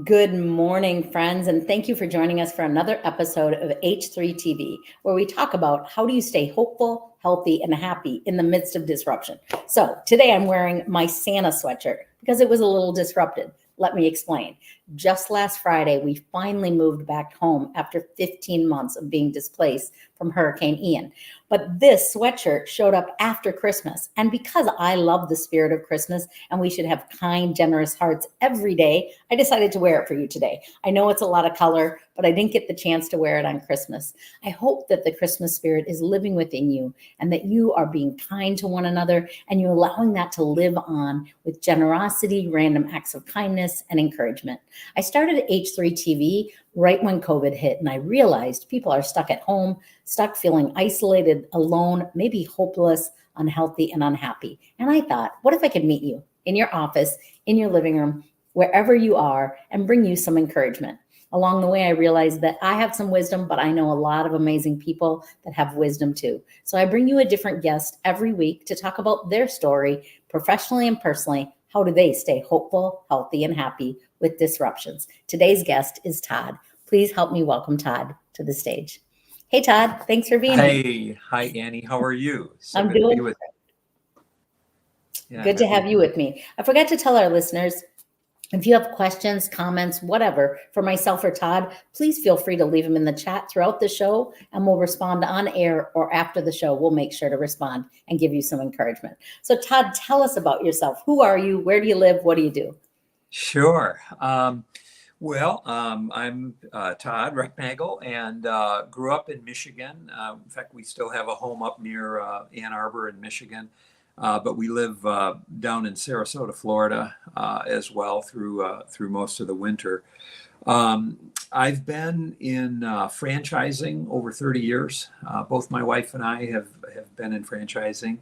Good morning, friends, and thank you for joining us for another episode of H3 TV, where we talk about how do you stay hopeful, healthy, and happy in the midst of disruption. So today I'm wearing my Santa sweatshirt because it was a little disrupted. Let me explain. Just last Friday, we finally moved back home after 15 months of being displaced from Hurricane Ian. But this sweatshirt showed up after Christmas. And because I love the spirit of Christmas and we should have kind, generous hearts every day, I decided to wear it for you today. I know it's a lot of color, but I didn't get the chance to wear it on Christmas. I hope that the Christmas spirit is living within you and that you are being kind to one another and you're allowing that to live on with generosity, random acts of kindness, and encouragement. I started H3 TV right when COVID hit, and I realized people are stuck at home, stuck feeling isolated, alone, maybe hopeless, unhealthy, and unhappy. And I thought, what if I could meet you in your office, in your living room, wherever you are, and bring you some encouragement? Along the way, I realized that I have some wisdom, but I know a lot of amazing people that have wisdom too. So I bring you a different guest every week to talk about their story, professionally and personally. How do they stay hopeful, healthy, and happy with disruptions? Today's guest is Todd. Please help me welcome Todd to the stage. Hey, Todd, thanks for being here. Hey, hi Annie. How are you? So I'm good to be doing with you. Yeah, good to have you with me. I forgot to tell our listeners, if you have questions, comments, whatever, for myself or Todd, please feel free to leave them in the chat throughout the show, and we'll respond on air or after the show. We'll make sure to respond and give you some encouragement. So, Todd, tell us about yourself. Who are you? Where do you live? What do you do? Sure. I'm Todd Recknagel and grew up in Michigan. In fact, we still have a home up near Ann Arbor in Michigan, but we live down in Sarasota, Florida, as well through most of the winter. I've been in franchising over 30 years. Both my wife and I have been in franchising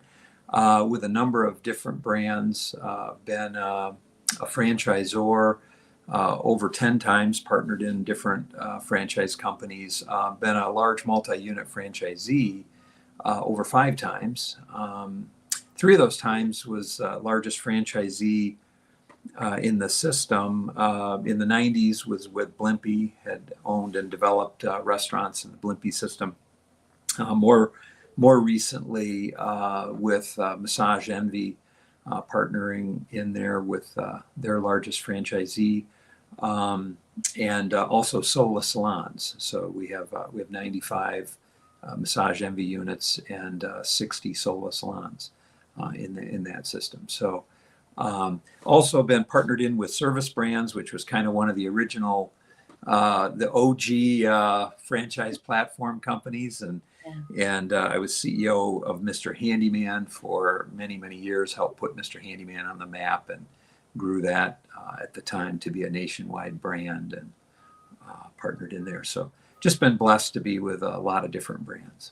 with a number of different brands. Been a franchisor over 10 times, partnered in different franchise companies. Been a large multi-unit franchisee over 5 times. 3 of those times was largest franchisee in the system. In the 90s was with Blimpie, had owned and developed restaurants in the Blimpie system. More recently with Massage Envy, partnering in there with their largest franchisee, and also Sola salons. So we have 95 Massage Envy units and 60 Sola salons in that system. So also been partnered in with Service Brands, which was kind of one of the original, the OG franchise platform companies, and I was CEO of Mr. Handyman for many, many years, helped put Mr. Handyman on the map and grew that at the time to be a nationwide brand, and partnered in there. So just been blessed to be with a lot of different brands.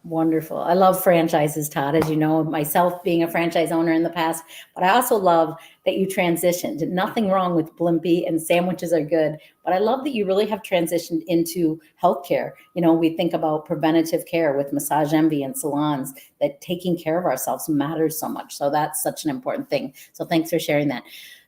Wonderful. I love franchises, Todd, as you know, myself being a franchise owner in the past, but I also love that you transitioned. Nothing wrong with Blimpie, and sandwiches are good, but I love that you really have transitioned into healthcare. You know, we think about preventative care with Massage Envy and salons, that taking care of ourselves matters so much. So that's such an important thing. So thanks for sharing that.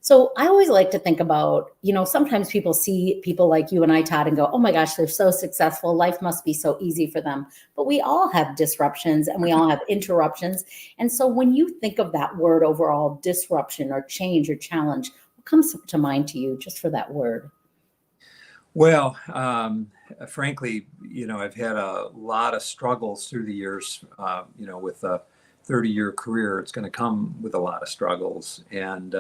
So I always like to think about, you know, sometimes people see people like you and I, Todd, and go, oh my gosh, they're so successful. Life must be so easy for them. But we all have disruptions and we all have interruptions. And so when you think of that word overall, disruption or change or challenge, what comes to mind to you just for that word? Well, frankly, you know, I've had a lot of struggles through the years, you know, with a 30-year career, it's going to come with a lot of struggles. And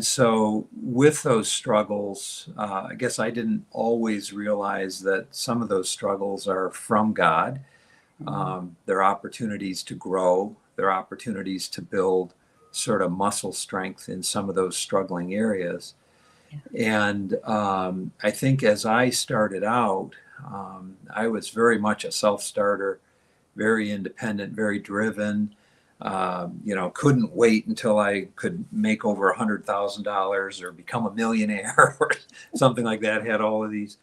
so with those struggles, I guess I didn't always realize that some of those struggles are from God. They're opportunities to grow. They're opportunities to build sort of muscle strength in some of those struggling areas. And I think as I started out, I was very much a self-starter, very independent, very driven. You know, couldn't wait until I could make over $100,000 or become a millionaire or something like that. Had all of these,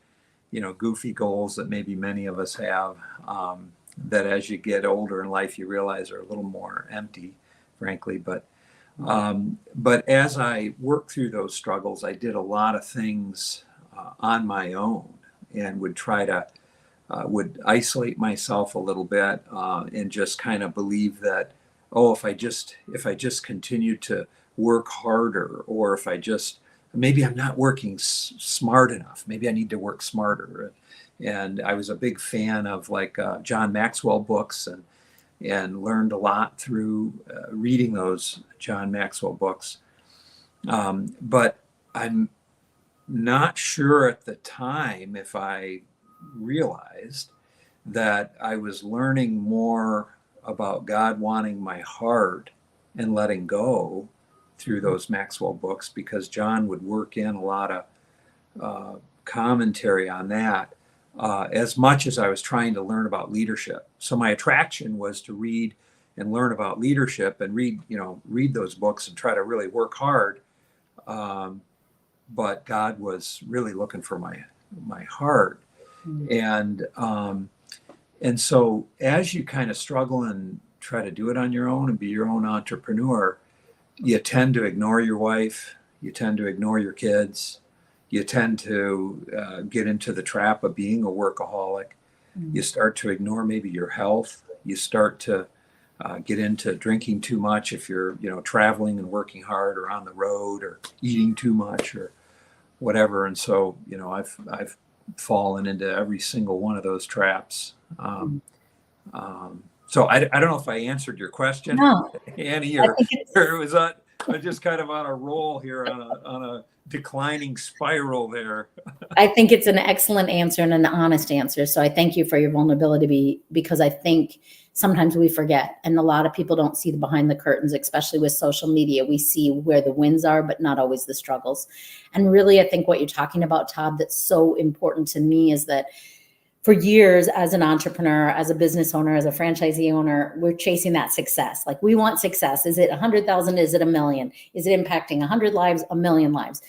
you know, goofy goals that maybe many of us have, that as you get older in life, you realize are a little more empty, frankly. But But as I worked through those struggles, I did a lot of things on my own and would try to would isolate myself a little bit and just kind of believe that, oh, if I just continue to work harder, or if I just maybe I'm not working smart enough, maybe I need to work smarter. And I was a big fan of like John Maxwell books, and learned a lot through reading those John Maxwell books. But I'm not sure at the time if I realized that I was learning more about God wanting my heart and letting go through those Maxwell books, because John would work in a lot of commentary on that, as much as I was trying to learn about leadership. So my attraction was to read and learn about leadership and read those books and try to really work hard. But God was really looking for my heart. And so as you kind of struggle and try to do it on your own and be your own entrepreneur, you tend to ignore your wife, you tend to ignore your kids, you tend to get into the trap of being a workaholic. You start to ignore maybe your health. You start to get into drinking too much if you're traveling and working hard, or on the road, or eating too much, or whatever. And so I've fallen into every single one of those traps. So I don't know if I answered your question, No, Annie, I or think it was just kind of on a roll here, on a declining spiral there. I think it's an excellent answer and an honest answer. So I thank you for your vulnerability, because I think sometimes we forget, and a lot of people don't see the behind the curtains, especially with social media. We see where the wins are, but not always the struggles. And really, I think what you're talking about, Todd, that's so important to me is that for years, as an entrepreneur, as a business owner, as a franchisee owner, we're chasing that success. Like, we want success. Is it 100,000? Is it 1,000,000? Is it impacting 100 lives, 1,000,000 lives?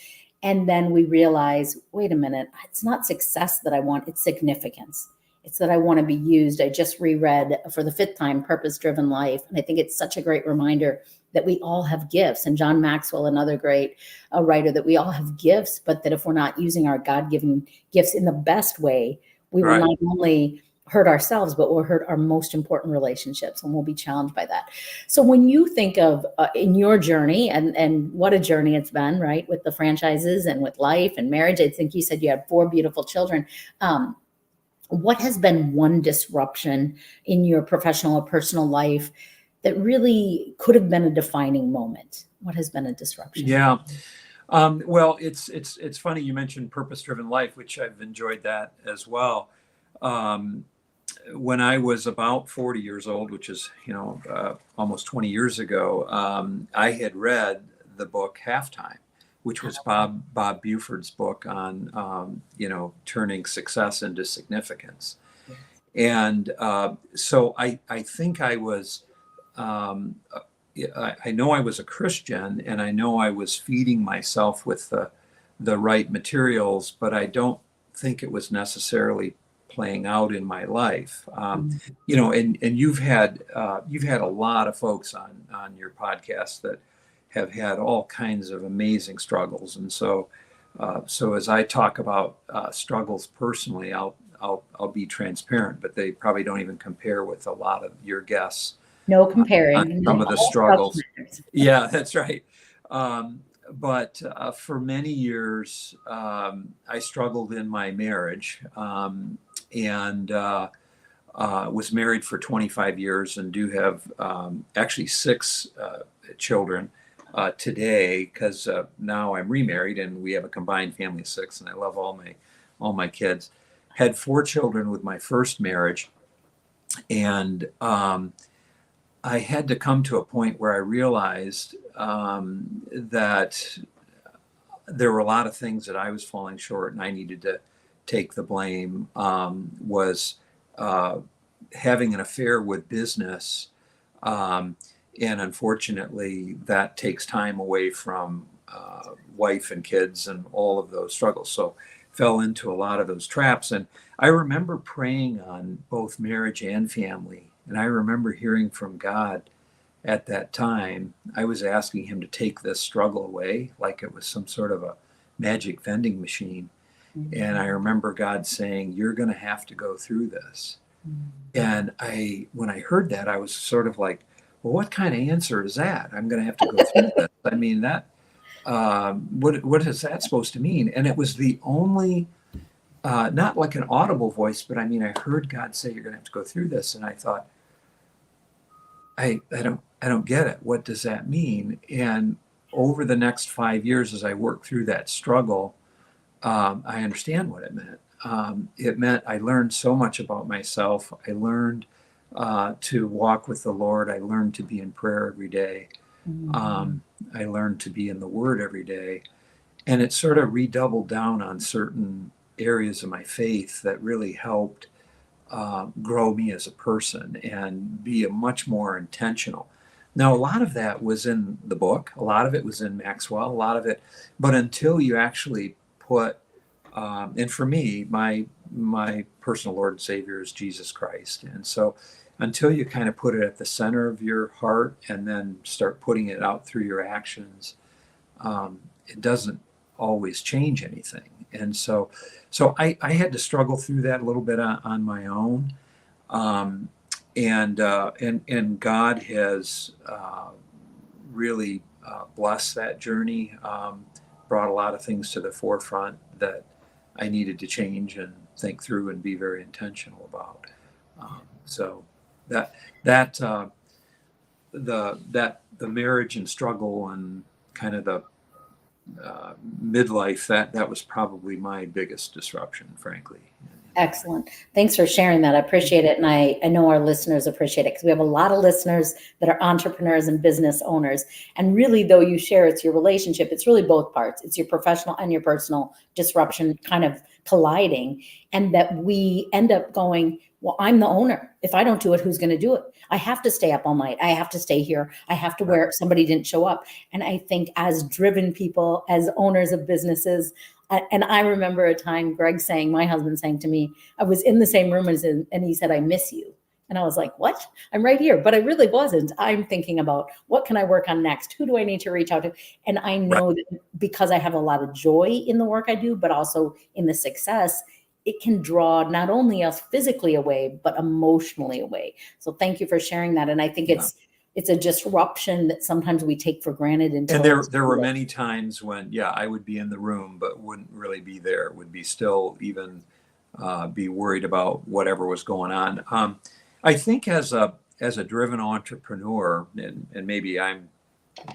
And then we realize, wait a minute, it's not success that I want, it's significance. It's that I want to be used. I just reread for the 5th time, Purpose Driven Life. And I think it's such a great reminder that we all have gifts. And John Maxwell, another great writer, that we all have gifts, but that if we're not using our God-given gifts in the best way, we will not only hurt ourselves, but we'll hurt our most important relationships, and we'll be challenged by that. So when you think of in your journey, and what a journey it's been, right, with the franchises and with life and marriage, I think you said you had 4 beautiful children. What has been one disruption in your professional or personal life that really could have been a defining moment? What has been a disruption? Yeah. Well, it's funny you mentioned Purpose Driven Life, which I've enjoyed that as well. When I was about 40 years old, which is almost 20 years ago, I had read the book Halftime, which was Bob Buford's book on turning success into significance. And so I think I was. I know I was a Christian, and I know I was feeding myself with the right materials, but I don't think it was necessarily playing out in my life. And you've had a lot of folks on your podcast that have had all kinds of amazing struggles, and so as I talk about struggles personally, I'll be transparent, but they probably don't even compare with a lot of your guests. No comparing. Some of the struggles. Yeah, that's right. But for many years, I struggled in my marriage, and was married for 25 years, and do have actually 6 children today, because now I'm remarried and we have a combined family of 6, and I love all my kids. Had 4 children with my first marriage, and I had to come to a point where I realized that there were a lot of things that I was falling short, and I needed to take the blame. Was having an affair with business, and unfortunately, that takes time away from wife and kids and all of those struggles. So fell into a lot of those traps. And I remember praying on both marriage and family. And I remember hearing from God at that time, I was asking him to take this struggle away, like it was some sort of a magic vending machine. And I remember God saying, "You're going to have to go through this." And when I heard that, I was sort of like, "Well, what kind of answer is that? I'm going to have to go through this." I mean, what is that supposed to mean? And it was the only, not like an audible voice, but I mean, I heard God say, "You're going to have to go through this," and I thought, I don't get it. What does that mean? And over the next 5 years, as I worked through that struggle, I understand what it meant. It meant I learned so much about myself. I learned to walk with the Lord. I learned to be in prayer every day. I learned to be in the Word every day. And it sort of redoubled down on certain areas of my faith that really helped grow me as a person and be a much more intentional. Now, a lot of that was in the book, a lot of it was in Maxwell, a lot of it, but until you actually put, and for me, my personal Lord and Savior is Jesus Christ, and so until you kind of put it at the center of your heart and then start putting it out through your actions, it doesn't always change anything. And so I had to struggle through that a little bit on my own. Um, and God has really blessed that journey, brought a lot of things to the forefront that I needed to change and think through and be very intentional about. So that that the marriage and struggle and kind of the midlife, that was probably my biggest disruption, frankly. Excellent. Thanks for sharing that. I appreciate it. And I know our listeners appreciate it because we have a lot of listeners that are entrepreneurs and business owners. And really, though you share it's your relationship, it's really both parts. It's your professional and your personal disruption kind of colliding. And that we end up going, well, I'm the owner. If I don't do it, who's going to do it? I have to stay up all night. I have to stay here. I have to wear somebody didn't show up. And I think as driven people, as owners of businesses, and I remember a time Greg saying, my husband saying to me, I was in the same room as him, and he said, I miss you. And I was like, what? I'm right here. But I really wasn't. I'm thinking about what can I work on next? Who do I need to reach out to? And I know that because I have a lot of joy in the work I do, but also in the success, it can draw not only us physically away, but emotionally away. So thank you for sharing that. And I think it's a disruption that sometimes we take for granted until. And there were many times when, I would be in the room, but wouldn't really be there, would be still even be worried about whatever was going on. I think as a driven entrepreneur, and maybe I'm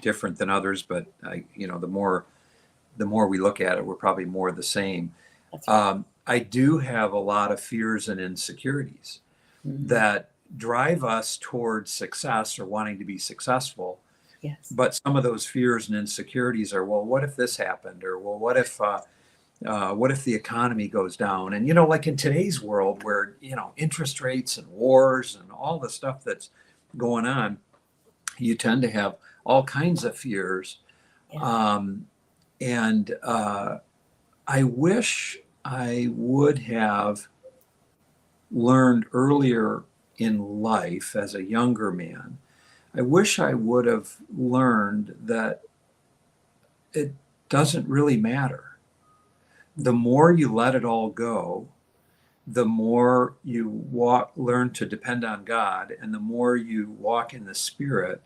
different than others, but the more we look at it, we're probably more the same. I do have a lot of fears and insecurities that drive us towards success or wanting to be successful. Yes. But some of those fears and insecurities are, well, what if this happened? Or, well, what if the economy goes down? And, like in today's world where, interest rates and wars and all the stuff that's going on, you tend to have all kinds of fears. Yeah. I wish I would have learned earlier in life as a younger man. I wish I would have learned that it doesn't really matter. The more you let it all go, the more you learn to depend on God, and the more you walk in the Spirit,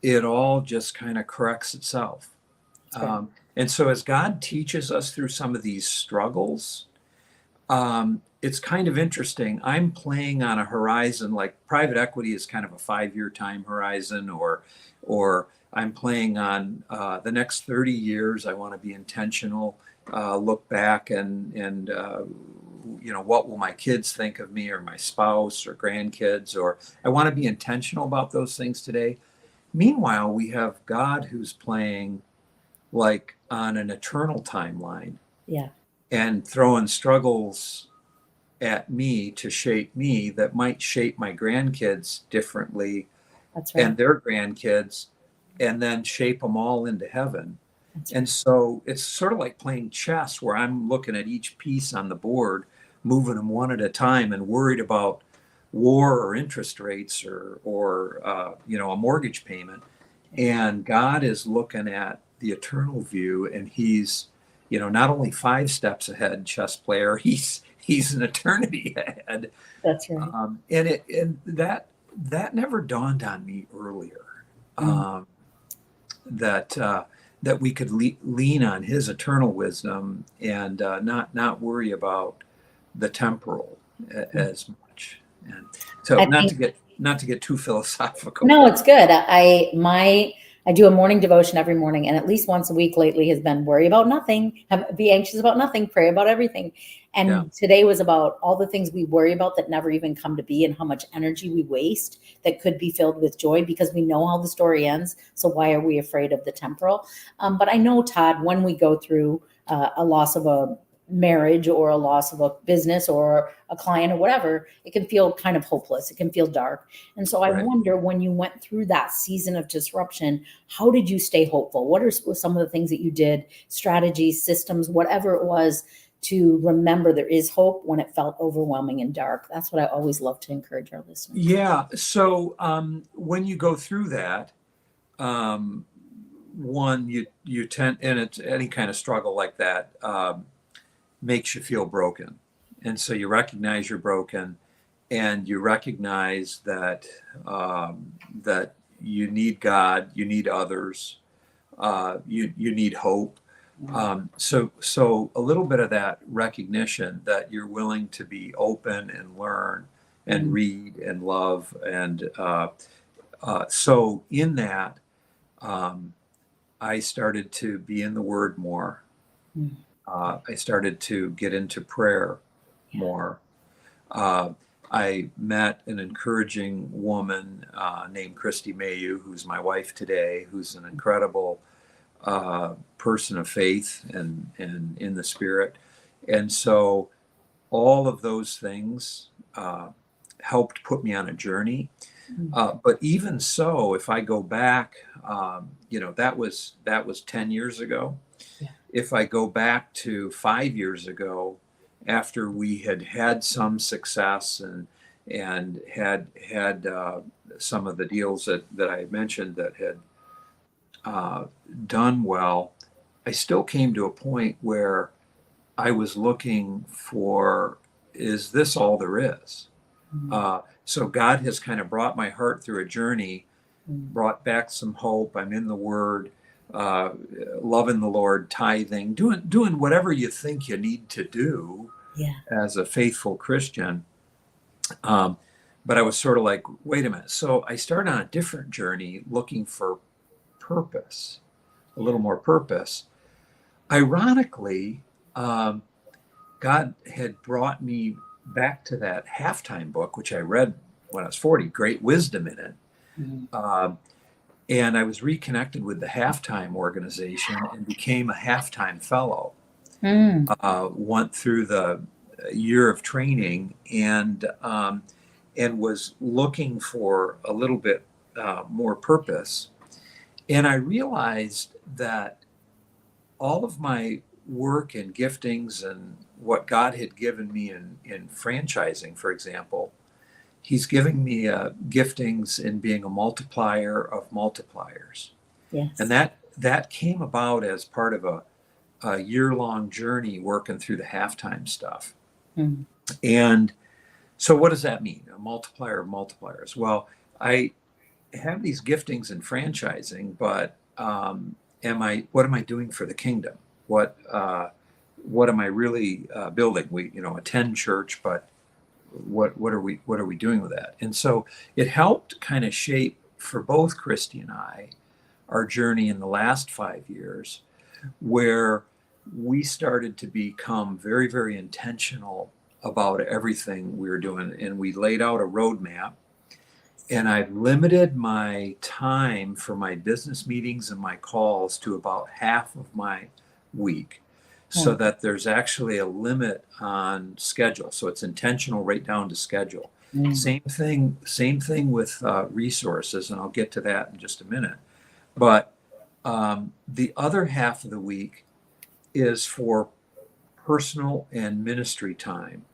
it all just kind of corrects itself. And so as God teaches us through some of these struggles, it's kind of interesting. I'm playing on a horizon, like private equity is kind of a 5-year time horizon, or I'm playing on the next 30 years. I want to be intentional, look back and what will my kids think of me, or my spouse or grandkids, or I want to be intentional about those things today. Meanwhile, we have God who's playing like on an eternal timeline. Yeah. And throwing struggles at me to shape me that might shape my grandkids differently. That's right. And their grandkids, and then shape them all into heaven. That's and so it's sort of like playing chess, where I'm looking at each piece on the board, moving them one at a time, and worried about war or interest rates or a mortgage payment. And God is looking at the eternal view, and he's, not only 5 steps ahead, chess player, he's an eternity ahead. That's right. And that never dawned on me earlier. Um, that we could lean on his eternal wisdom and not worry about the temporal as much. And so I think not to get too philosophical, no, but it's good. I do a morning devotion every morning, and at least once a week lately has been worry about nothing, be anxious about nothing, pray about everything. yeah, And today was about all the things we worry about that never even come to be, and how much energy we waste that could be filled with joy because we know how the story ends. So why are we afraid of the temporal? But I know, Todd, when we go through a loss of a marriage or a loss of a business or a client or whatever, it can feel kind of hopeless. It can feel dark. And so I right. wonder, when you went through that season of disruption, how did you stay hopeful? What are some of the things that you did, strategies, systems, whatever it was, to remember there is hope when it felt overwhelming and dark? That's what I always love to encourage our listeners. Yeah. So when you go through that, one, you tend, and it's any kind of struggle like that, makes you feel broken. And so you recognize you're broken, and you recognize that you need God, you need others, you need hope. So a little bit of that recognition that you're willing to be open and learn and Mm, read and love. And so in that, um, I started to be in the Word more. mm, I started to get into prayer yeah. more. Uh, I met an encouraging woman named Christy Mayu, who's my wife today, who's an incredible person of faith and in the Spirit. And so all of those things helped put me on a journey. Mm, But even so, if I go back, that was 10 years ago. yeah. If I go back to 5 years ago, after we had some success and had some of the deals that I mentioned that had uh, done well, I still came to a point where I was looking for, is this all there is? Mm, So God has kind of brought my heart through a journey, mm, brought back some hope. I'm in the Word, uh, loving the Lord, tithing, doing whatever you think you need to do yeah. as a faithful Christian. Um, but I was sort of like, wait a minute. So I started on a different journey, looking for purpose, a little more purpose. Ironically, um, God had brought me back to that halftime book, which I read when I was 40, great wisdom in it. Mm, Um, and I was reconnected with the halftime organization and became a halftime fellow. mm, Went through the year of training and was looking for a little bit more purpose. And I realized that all of my work and giftings and what God had given me in franchising, for example, He's giving me giftings in being a multiplier of multipliers. And yes. that came about as part of a year-long journey working through the halftime stuff. Mm, And so what does that mean? A multiplier of multipliers. Well, I have these giftings in franchising, but what am I doing for the kingdom? What am I really building? We attend church, but what are we doing with that? And so it helped kind of shape for both Christy and I our journey in the last 5 years, where we started to become very, very intentional about everything we were doing, and we laid out a roadmap. And I limited my time for my business meetings and my calls to about half of my week, so mm, that there's actually a limit on schedule. So it's intentional right down to schedule. mm, Same thing with resources, and I'll get to that in just a minute. But the other half of the week is for personal and ministry time.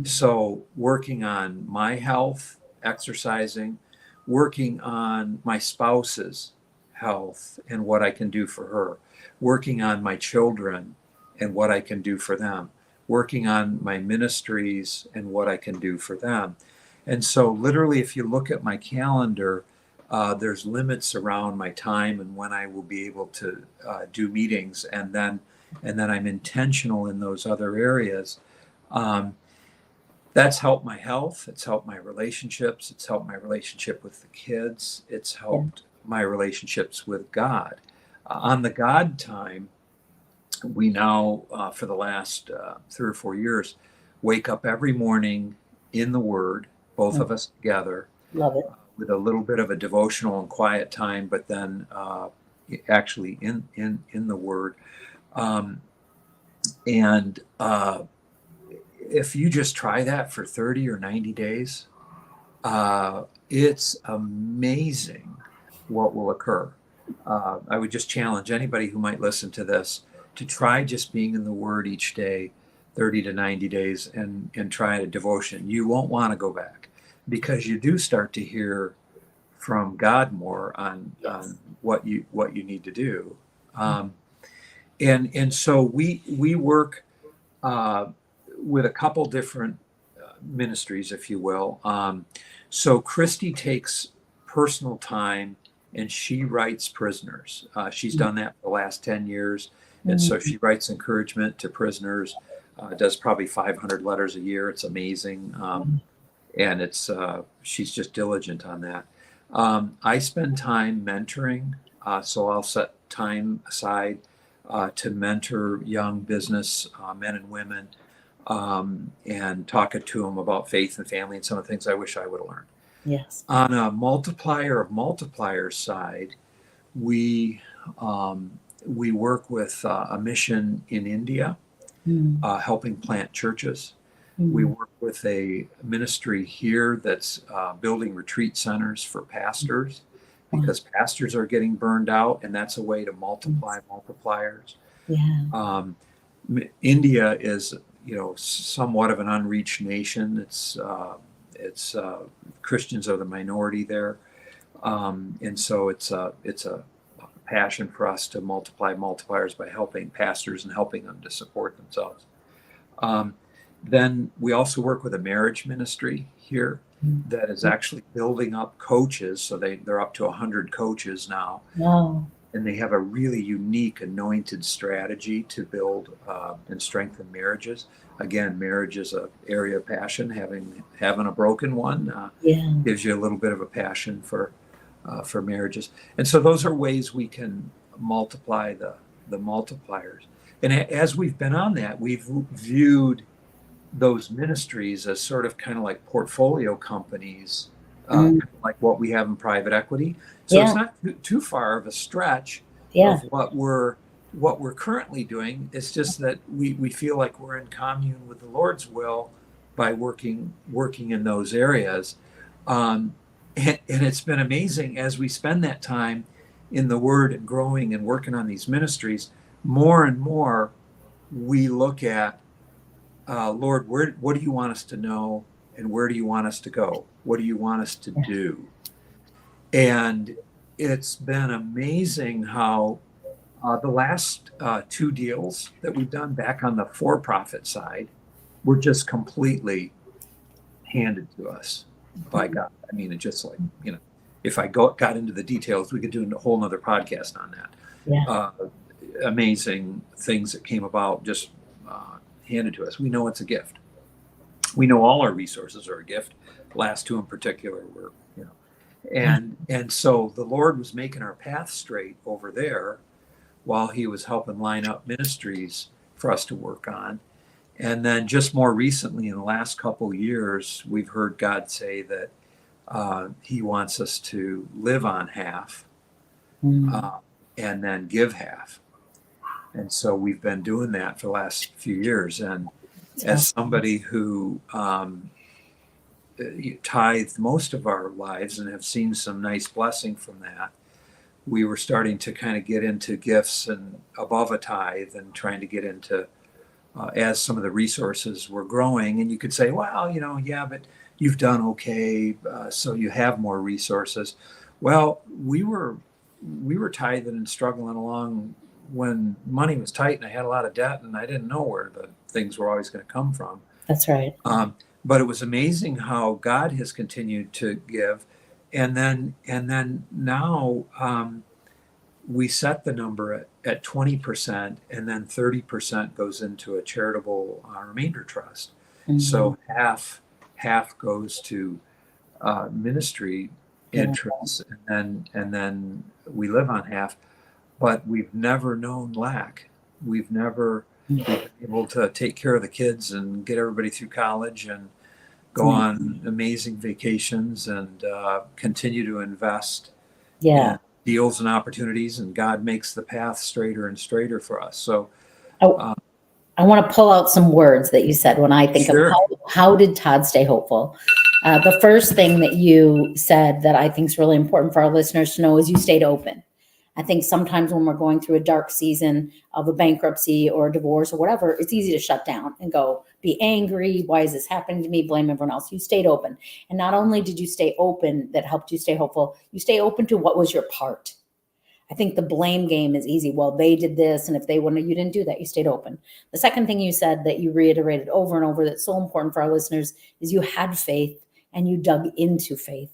So working on my health, exercising, working on my spouse's health and what I can do for her, working on my children and what I can do for them, working on my ministries and what I can do for them. And so literally, if you look at my calendar, there's limits around my time and when I will be able to do meetings, and then I'm intentional in those other areas. Um, that's helped my health. It's helped my relationships. It's helped my relationship with the kids. It's Yeah. helped my relationships with God. On the God time, we now, for the last 3 or 4 years, wake up every morning in the Word, both of us together, Love it. with a little bit of a devotional and quiet time, but then actually in the Word. Um, and if you just try that for 30 or 90 days, it's amazing what will occur. I would just challenge anybody who might listen to this to try just being in the Word each day, 30 to 90 days, and try a devotion. You won't want to go back, because you do start to hear from God more on what you need to do. And so we work with a couple different ministries, if you will. So Christy takes personal time and she writes prisoners. She's done that for the last 10 years. And so she writes encouragement to prisoners, does probably 500 letters a year. It's amazing. And she's just diligent on that. I spend time mentoring. So I'll set time aside to mentor young business men and women, and talking to them about faith and family and some of the things I wish I would have learned. Yes. On a multiplier of multipliers side, we work with a mission in India, helping plant churches. We work with a ministry here that's building retreat centers for pastors, because pastors are getting burned out, and that's a way to multiply multipliers. Yeah. India is, somewhat of an unreached nation. It's Christians are the minority there, and so it's a passion for us to multiply multipliers by helping pastors and helping them to support themselves. Then we also work with a marriage ministry here that is actually building up coaches. So they're up to 100 coaches now. Wow. And they have a really unique anointed strategy to build and strengthen marriages. Again, marriage is an area of passion. Having a broken one gives you a little bit of a passion for marriages. And so those are ways we can multiply the multipliers. And as we've been on that, we've viewed those ministries as sort of kind of like portfolio companies, like what we have in private equity. So it's not too far of a stretch of what we're currently doing. It's just that we feel like we're in commune with the Lord's will by working in those areas. And it's been amazing as we spend that time in the Word and growing and working on these ministries. More and more, we look at, Lord, what do you want us to know, and where do you want us to go? What do you want us to do? And it's been amazing how the last 2 deals that we've done back on the for-profit side were just completely handed to us by God. I mean, it just like, if I got into the details, we could do a whole nother podcast on that. Amazing things that came about just handed to us. We know it's a gift. We know all our resources are a gift. Last 2 in particular were, and so the Lord was making our path straight over there while he was helping line up ministries for us to work on. And then just more recently, in the last couple of years, we've heard God say that he wants us to live on half and then give half. And so we've been doing that for the last few years. And as somebody who tithed most of our lives and have seen some nice blessing from that, we were starting to kind of get into gifts and above a tithe and trying to get into as some of the resources were growing. And you could say, well, yeah, but you've done okay, so you have more resources. Well, we were tithing and struggling along when money was tight, and I had a lot of debt, and I didn't know where the things were always going to come from. That's right. But it was amazing how God has continued to give, and then now we set the number at 20%, and then 30% goes into a charitable remainder trust. Mm-hmm. So half goes to ministry interests, and then we live on half. But we've never known lack. We've been able to take care of the kids and get everybody through college and go on amazing vacations and continue to invest in deals and opportunities, and God makes the path straighter and straighter for us. So I want to pull out some words that you said when I think sure. of how did Todd stay hopeful? The first thing that you said that I think is really important for our listeners to know is you stayed open. I think sometimes when we're going through a dark season of a bankruptcy or a divorce or whatever, it's easy to shut down and go be angry. Why is this happening to me? Blame everyone else. You stayed open. And not only did you stay open, that helped you stay hopeful, you stay open to what was your part. I think the blame game is easy. Well, they did this, and if they wouldn't, you didn't do that. You stayed open. The second thing you said that you reiterated over and over that's so important for our listeners is you had faith and you dug into faith.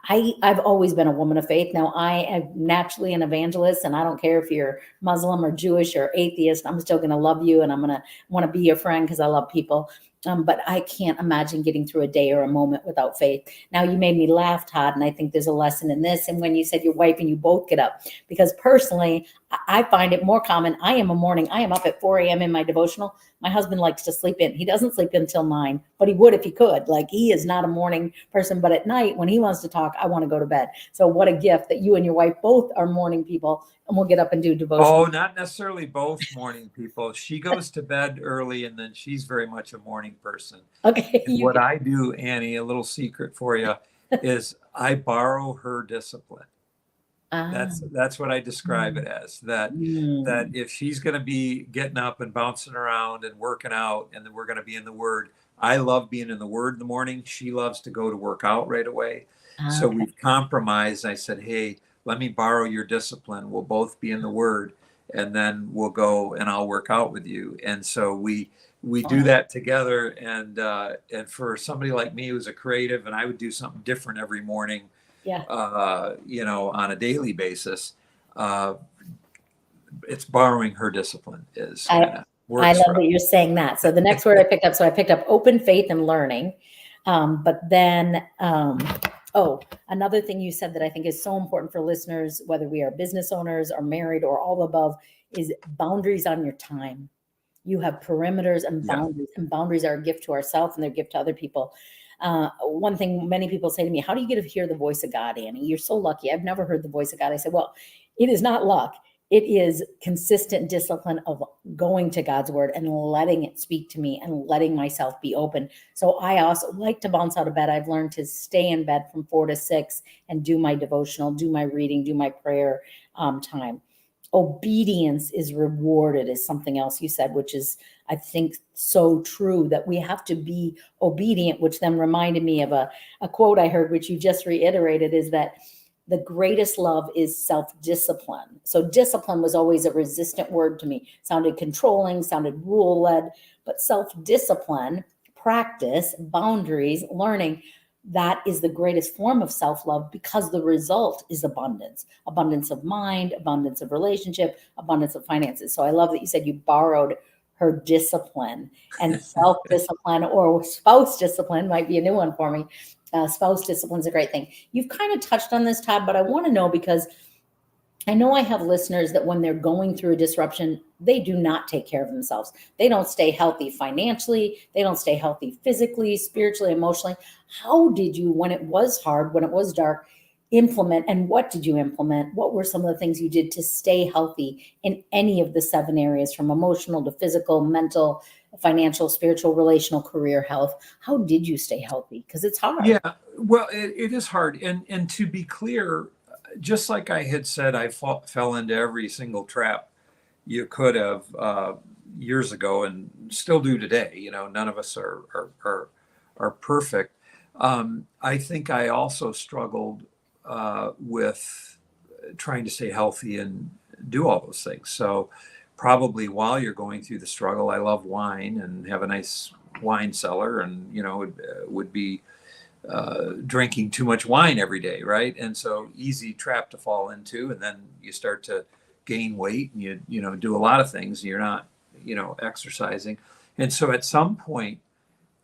I've always been a woman of faith. Now, I am naturally an evangelist, and I don't care if you're Muslim or Jewish or atheist. I'm still going to love you, and I'm going to want to be your friend because I love people. But I can't imagine getting through a day or a moment without faith. Now, you made me laugh, Todd, and I think there's a lesson in this. And when you said your wife and you both get up, because personally, I find it more common. I am up at 4 a.m. in my devotional. My husband likes to sleep in. He doesn't sleep until 9, but he would if he could. Like, he is not a morning person, but at night when he wants to talk, I want to go to bed. So what a gift that you and your wife both are morning people, and we'll get up and do devotion. Oh, not necessarily both morning people. She goes to bed early, and then she's very much a morning person. Okay. And what I do, Annie, a little secret for you, is I borrow her discipline. That's what I describe it as. That if she's going to be getting up and bouncing around and working out, and then we're going to be in the Word. I love being in the Word in the morning. She loves to go to work out right away. So we've compromised. I said, hey, let me borrow your discipline. We'll both be in the Word, and then we'll go and I'll work out with you. And so we do that together. And for somebody like me who's a creative, and I would do something different every morning, on a daily basis, it's borrowing her discipline I love that you're saying that. So the next word I picked up, I picked up open faith and learning. But then, another thing you said that I think is so important for listeners, whether we are business owners or married or all above, is boundaries on your time. You have perimeters and boundaries, and boundaries are a gift to ourselves and they're a gift to other people. One thing many people say to me, how do you get to hear the voice of God, Annie? You're so lucky. I've never heard the voice of God. I said, well, it is not luck. It is consistent discipline of going to God's word and letting it speak to me and letting myself be open. So I also like to bounce out of bed. I've learned to stay in bed from 4 to 6 and do my devotional, do my reading, do my prayer time. Obedience is rewarded is something else you said, which is, I think, so true, that we have to be obedient, which then reminded me of a quote I heard, which you just reiterated, is that the greatest love is self-discipline. So discipline was always a resistant word to me. Sounded controlling, sounded rule-led, but self-discipline, practice, boundaries, learning, that is the greatest form of self-love, because the result is abundance of mind, abundance of relationship, abundance of finances. So I love that you said you borrowed her discipline, and self-discipline or spouse discipline might be a new one for me. Spouse discipline is a great thing. You've kind of touched on this, Todd, but I want to know, because I know I have listeners that when they're going through a disruption, they do not take care of themselves. They don't stay healthy financially. They don't stay healthy physically, spiritually, emotionally. How did you, when it was hard, when it was dark, implement, and what did you implement? What were some of the things you did to stay healthy in any of the 7 areas, from emotional to physical, mental, financial, spiritual, relational, career, health? How did you stay healthy? Because it's hard. Yeah, well, it is hard. And to be clear, just like I had said, I fell into every single trap you could have years ago and still do today. None of us are perfect. I think I also struggled with trying to stay healthy and do all those things. So probably while you're going through the struggle, I love wine and have a nice wine cellar, and would be drinking too much wine every day, right? And so easy trap to fall into, and then you start to gain weight, and you do a lot of things, and you're not exercising. And so at some point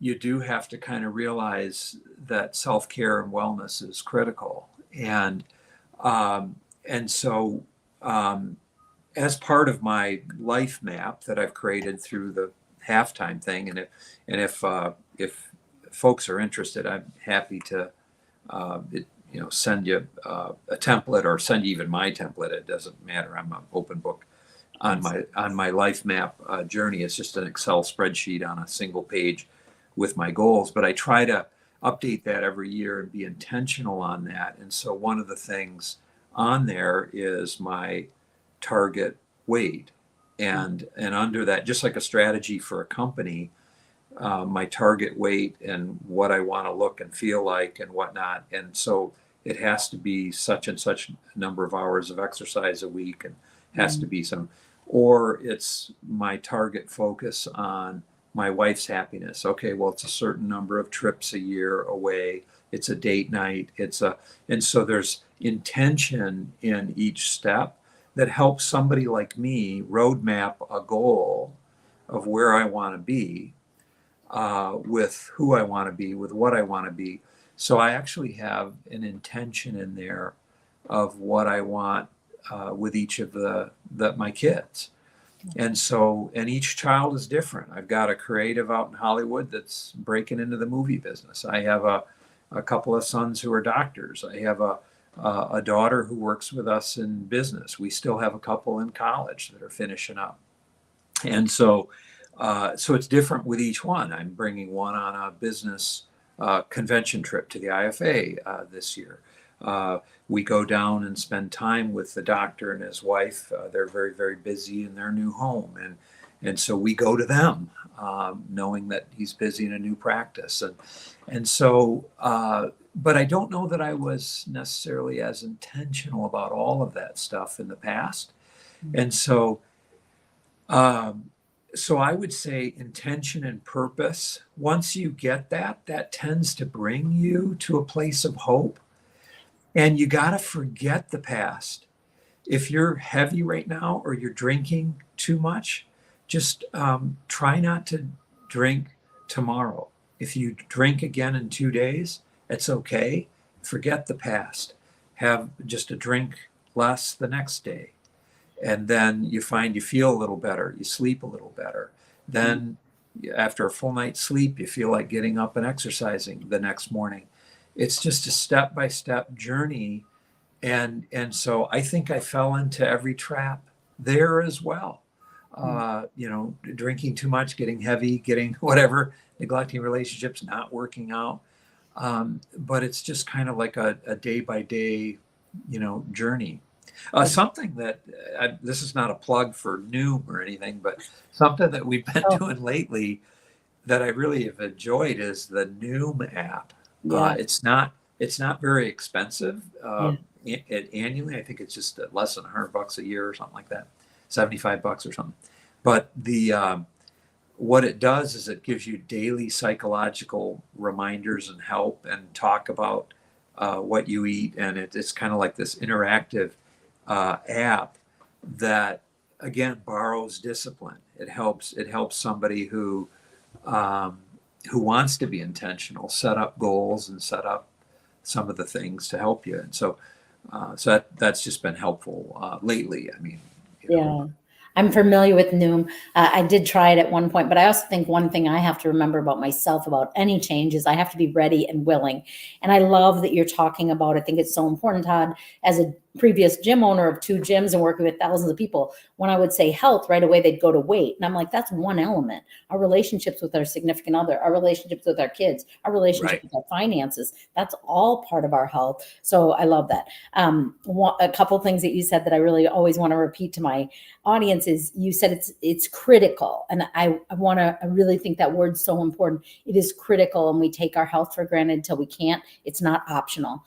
you do have to kind of realize that self-care and wellness is critical. And as part of my life map that I've created through the halftime thing, if folks are interested, I'm happy to send you a template, or send you even my template. It doesn't matter. I'm an open book on my life map journey. It's just an Excel spreadsheet on a single page with my goals, but I try to update that every year and be intentional on that. And so one of the things on there is my target weight, and under that, just like a strategy for a company, my target weight and what I want to look and feel like and whatnot. And so it has to be such and such number of hours of exercise a week, and has to be or it's my target focus on my wife's happiness. Okay, well, it's a certain number of trips a year away. It's a date night. And so there's intention in each step that helps somebody like me roadmap a goal of where I want to be, with who I want to be, with what I want to be. So I actually have an intention in there of what I want with each of my kids. And each child is different. I've got a creative out in Hollywood that's breaking into the movie business. I have a couple of sons who are doctors. I have a daughter who works with us in business. We still have a couple in college that are finishing up. And so it's different with each one. I'm bringing one on a business convention trip to the IFA this year. We go down and spend time with the doctor and his wife. They're very, very busy in their new home. And so we go to them, knowing that he's busy in a new practice. But I don't know that I was necessarily as intentional about all of that stuff in the past. And so I would say intention and purpose, once you get that tends to bring you to a place of hope. And you got to forget the past. If you're heavy right now, or you're drinking too much, just try not to drink tomorrow. If you drink again in 2 days, it's okay. Forget the past. Have just a drink less the next day. And then you find you feel a little better. You sleep a little better. Then after a full night's sleep, you feel like getting up and exercising the next morning. It's just a step-by-step journey. And so I think I fell into every trap there as well. Drinking too much, getting heavy, getting whatever, neglecting relationships, not working out. But it's just kind of like a day-by-day, journey. Something that, this is not a plug for Noom or anything, but something that we've been doing lately that I really have enjoyed is the Noom app. It's not very expensive. Annually, I think it's just less than $100 a year or something like that, $75 or something. But what it does is it gives you daily psychological reminders and help, and talk about what you eat, and it's kind of like this interactive app that again borrows discipline. It helps somebody who wants to be intentional, set up goals and set up some of the things to help you. And so that's just been helpful lately. I mean, I'm familiar with Noom. I did try it at one point, but I also think one thing I have to remember about myself about any change is I have to be ready and willing. And I love that you're talking about, I think it's so important, Todd, as a previous gym owner of 2 gyms and working with thousands of people, when I would say health, right away they'd go to weight. And I'm like, that's one element. Our relationships with our significant other, our relationships with our kids, our relationship Right. with our finances, that's all part of our health. So I love that. A couple things that you said that I really always want to repeat to my audience is, you said it's critical. And I really think that word's so important. It is critical, and we take our health for granted until we can't. It's not optional.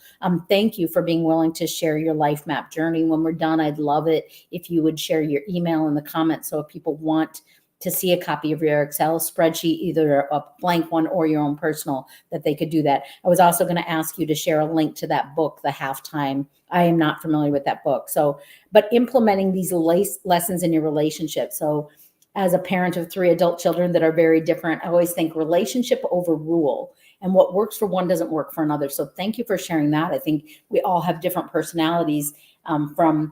Thank you for being willing to share your life map journey. When we're done, I'd love it if you would share your email in the comments. So if people want to see a copy of your Excel spreadsheet, either a blank one or your own personal, that they could do that. I was also going to ask you to share a link to that book, The Halftime. I am not familiar with that book. So, but implementing these lessons in your relationship. So as a parent of 3 adult children that are very different, I always think relationship over rule, and what works for one doesn't work for another. So thank you for sharing that. I think we all have different personalities, from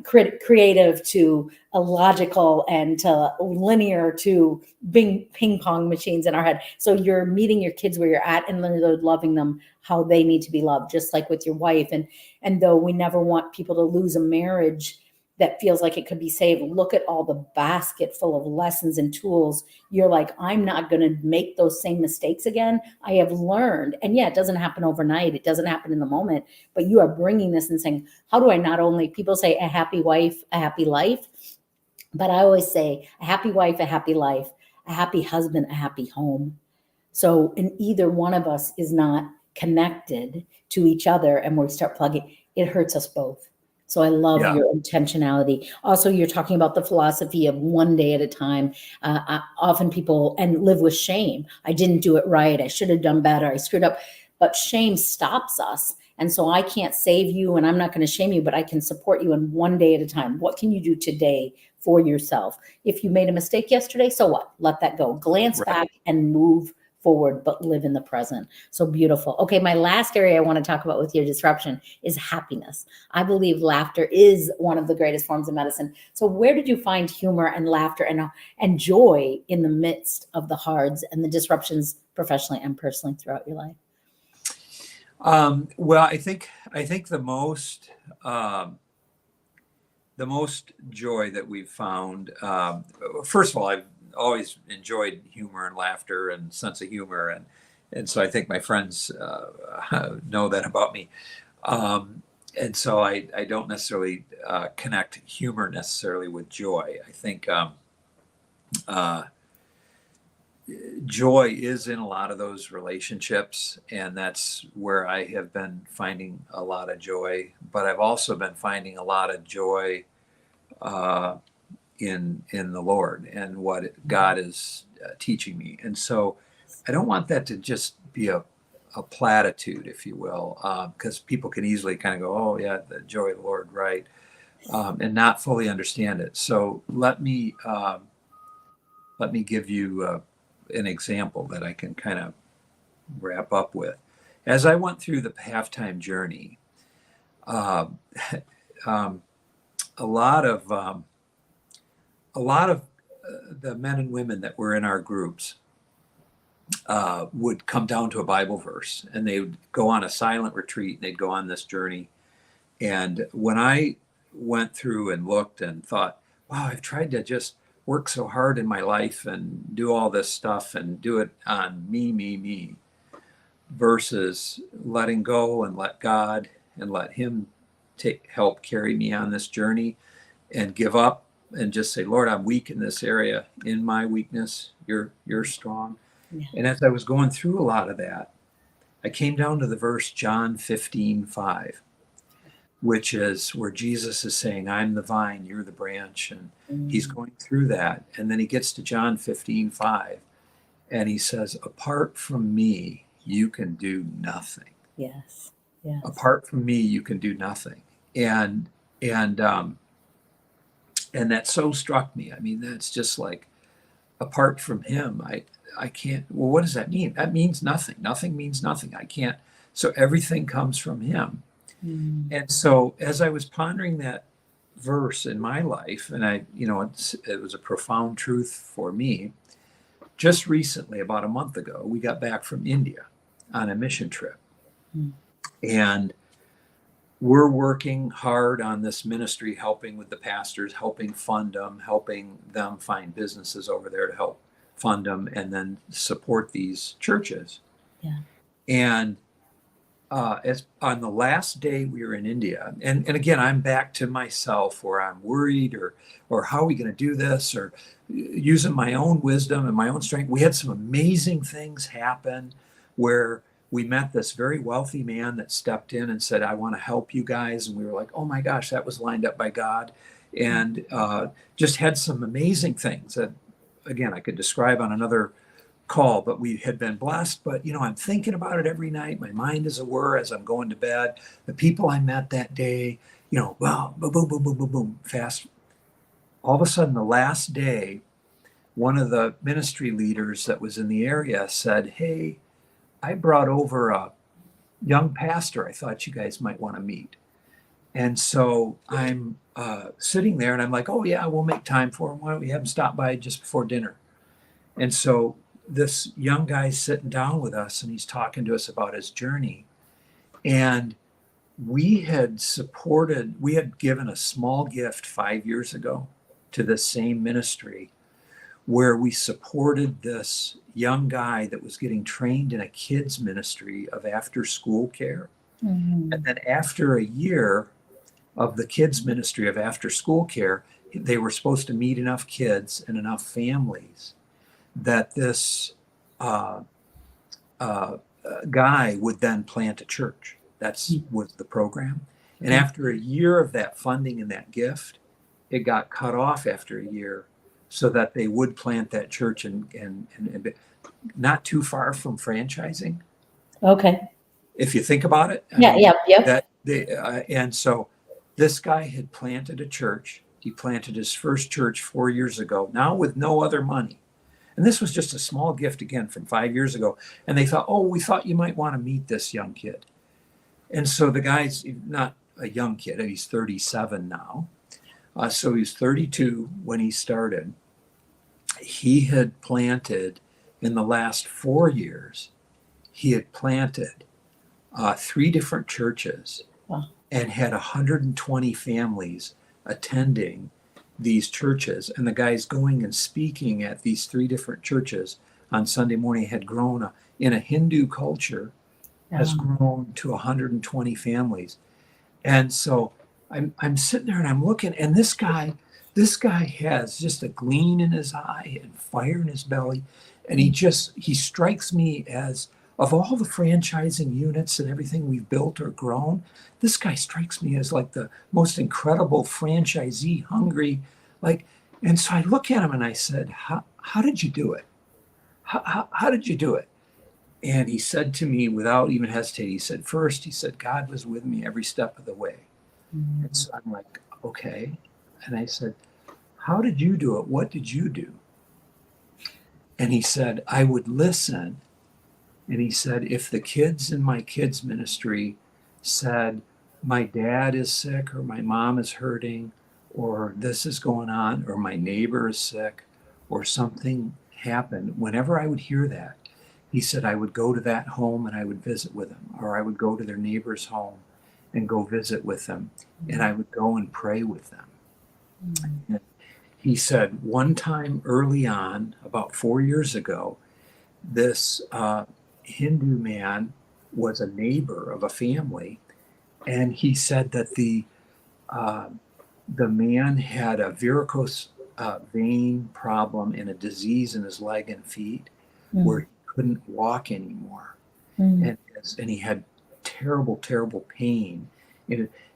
creative to illogical and to linear to ping pong machines in our head. So you're meeting your kids where you're at, and then loving them how they need to be loved, just like with your wife. And though we never want people to lose a marriage that feels like it could be saved, look at all the basket full of lessons and tools. You're like, I'm not going to make those same mistakes again. I have learned. And yeah, it doesn't happen overnight. It doesn't happen in the moment, but you are bringing this and saying, how do I not only, people say a happy wife, a happy life, but I always say a happy wife, a happy life, a happy husband, a happy home. So, and either one of us is not connected to each other, and we start plugging, it hurts us both. So I love Yeah. your intentionality. Also, you're talking about the philosophy of one day at a time. Often people and live with shame. I didn't do it right. I should have done better. I screwed up. But shame stops us. And so I can't save you, and I'm not going to shame you, but I can support you in one day at a time. What can you do today for yourself? If you made a mistake yesterday, so what? Let that go. Glance Right. back and move forward, but live in the present. So beautiful. Okay, my last area I want to talk about with your disruption is happiness. I believe laughter is one of the greatest forms of medicine. So where did you find humor and laughter and joy in the midst of the hards and the disruptions professionally and personally throughout your life? Well, I think the most joy that we've found. First of all, I've always enjoyed humor and laughter and sense of humor, and so I think my friends know that about me. And so I don't necessarily connect humor necessarily with joy. I think uh, joy is in a lot of those relationships, and that's where I have been finding a lot of joy. But I've also been finding a lot of joy uh, in the Lord and what God is teaching me. And so I don't want that to just be a platitude, if you will, because people can easily kind of go, "Oh yeah, the joy of the Lord," right, and not fully understand it. So let me give you an example that I can kind of wrap up with. As I went through the halftime journey, uh, um, a lot of the men and women that were in our groups would come down to a Bible verse, and they would go on a silent retreat, and they'd go on this journey. And when I went through and looked and thought, wow, I've tried to just work so hard in my life and do all this stuff and do it on me, versus letting go and let God and let Him help carry me on this journey, and give up and just say, Lord, I'm weak in this area. In my weakness, you're strong. Yeah. And as I was going through a lot of that, I came down to the verse John 15:5, which is where Jesus is saying, I'm the vine, you're the branch. And he's Mm, going through that. And then he gets to John 15:5, and he says, apart from me, you can do nothing. yes. Yes. Apart from me, you can do nothing. And and um, and that so struck me. I mean, that's just like, apart from him, I can't. Well, what does that mean? That means nothing. Nothing means nothing. I can't. So everything comes from him. Mm, And so as I was pondering that verse in my life, and it was a profound truth for me. Just recently, about a month ago, we got back from India on a mission trip, mm, and we're working hard on this ministry, helping with the pastors, helping fund them, helping them find businesses over there to help fund them, and then support these churches. Yeah. And as on the last day we were in India, and again, I'm back to myself where I'm worried, or how are we going to do this, or using my own wisdom and my own strength. We had some amazing things happen where we met this very wealthy man that stepped in and said, I want to help you guys. And we were like, oh my gosh, that was lined up by God. And just had some amazing things that, again, I could describe on another call, but we had been blessed. But, I'm thinking about it every night. My mind is a whir as I'm going to bed. The people I met that day, well, boom, boom, boom, boom, boom, boom, fast. All of a sudden, the last day, one of the ministry leaders that was in the area said, hey, I brought over a young pastor I thought you guys might want to meet. And so I'm sitting there and I'm like, oh, yeah, we'll make time for him. Why don't we have him stop by just before dinner? And so this young guy's sitting down with us and he's talking to us about his journey. And we had given a small gift 5 years ago to this same ministry where we supported this young guy that was getting trained in a kids ministry of after school care. Mm-hmm. And then after a year of the kids ministry of after school care, they were supposed to meet enough kids and enough families that this guy would then plant a church. Was the program. And after a year of that funding and that gift, it got cut off after a year so that they would plant that church and not too far from franchising. Okay. If you think about it. And so this guy had planted a church. He planted his first church 4 years ago, now with no other money. And this was just a small gift again from 5 years ago. And they thought, we thought you might want to meet this young kid. And so the guy's not a young kid. He's 37 now. So he was 32 when he started. He had planted in the last 4 years, he had planted 3 different churches. Wow. And had 120 families attending these churches. And the guys going and speaking at these 3 different churches on Sunday morning had grown in a Hindu culture, has grown to 120 families. And so I'm sitting there and I'm looking, and this guy has just a gleam in his eye and fire in his belly. And he strikes me as, of all the franchising units and everything we've built or grown, this guy strikes me as like the most incredible franchisee, hungry, and so I look at him and I said, how did you do it? How did you do it? And he said to me without even hesitating, he said, God was with me every step of the way. Mm-hmm. And so I'm like, okay. And I said, how did you do it? What did you do? And he said, I would listen. And he said, if the kids in my kids ministry said, my dad is sick, or my mom is hurting, or this is going on, or my neighbor is sick, or something happened, whenever I would hear that, he said, I would go to that home and I would visit with them, or I would go to their neighbor's home and go visit with them, and I would go and pray with them. And he said, one time early on, about 4 years ago, this Hindu man was a neighbor of a family, and he said that the man had a varicose vein problem and a disease in his leg and feet where he couldn't walk anymore. And he had terrible, terrible pain.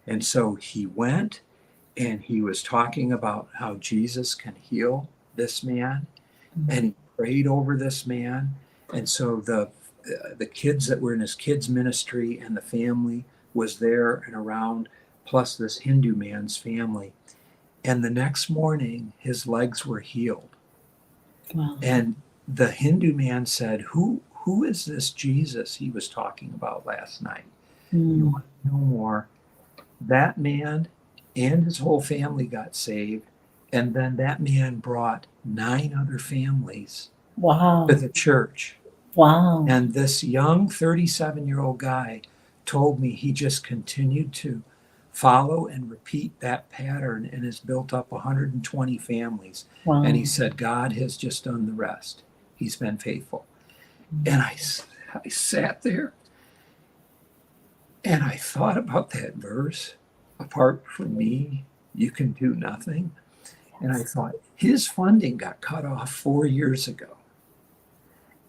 And so he went and he was talking about how Jesus can heal this man, and he prayed over this man. And so the kids that were in his kids ministry and the family was there and around, plus this Hindu man's family. And the next morning, his legs were healed. Wow. And the Hindu man said, who is this Jesus he was talking about last night? You want to know more? That man and his whole family got saved. And then that man brought 9 other families to the church. Wow. And this young 37-year-old guy told me he just continued to follow and repeat that pattern and has built up 120 families. Wow. And he said, God has just done the rest. He's been faithful. And I sat there and I thought about that verse, apart from me, you can do nothing. And I thought, his funding got cut off 4 years ago.